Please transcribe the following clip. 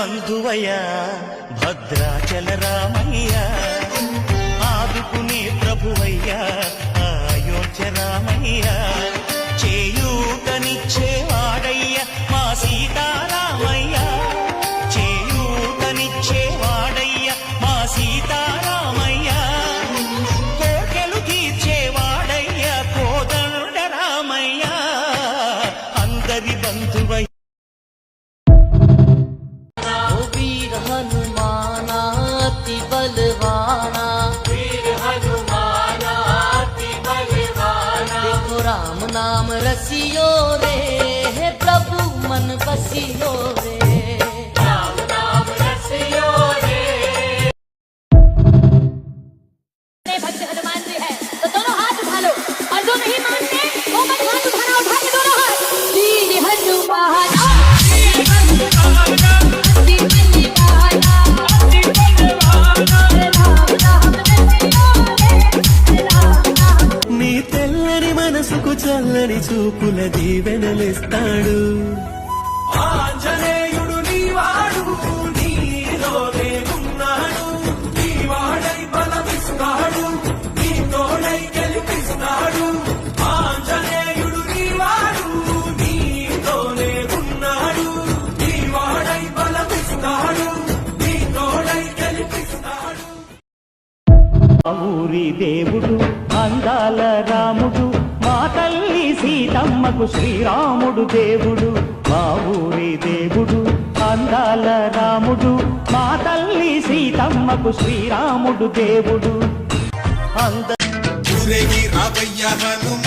బంధువయ్యా భద్రాచల రామయ్యా, ఆదుకునే ప్రభువయ్యా అయోధ్య రామయ్యా, చేయూతనిచ్చేవాడయ్యా మా సీతారామయ్యా, చేయూతనిచ్చేవాడయ్యా మా సీతారామయ్యా, కోకెలు తీర్చేవాడయ్యా కోదండ రామయ్యా, అందరి బంధువయ్యా. वीर हनुमाना अति बलवाना, वीर हनुमाना अति बलवाना, देखो राम नाम रसियो रे, हे प्रभु मन बसियो रे, राम नाम रसियो रे। भक्त हनुमान जी है तो दोनों हाथ उठा लो, और जो नहीं मानते वो मत हाथ उठाना, उठा के दोनों हाथ। वीर हनुमान నీ తెల్లని మనసుకు చల్లని చూపుల దీవెనలిస్తాడు, ఆంజనేయుడు నీవాడు, నీలోనే ఉన్నాడు, నీవాడై బలమిస్తాడు, నీ తోడై గెలిపిస్తాడు. ఆంజనేయుడు నీవాడు, నీలోనే ఉన్నాడు, నీవాడై బలమిస్తాడు, నీ తోడై గెలిపిస్తాడు. మా ఊరి దేవుడు అందాల రాముడు, మా తల్లి సీతమ్మకు శ్రీరాముడు దేవుడు, మా ఊరి దేవుడు అందాల రాముడు, మా తల్లి సీతమ్మకు శ్రీరాముడు దేవుడు. ఊరేగి రావయ్య హనుమ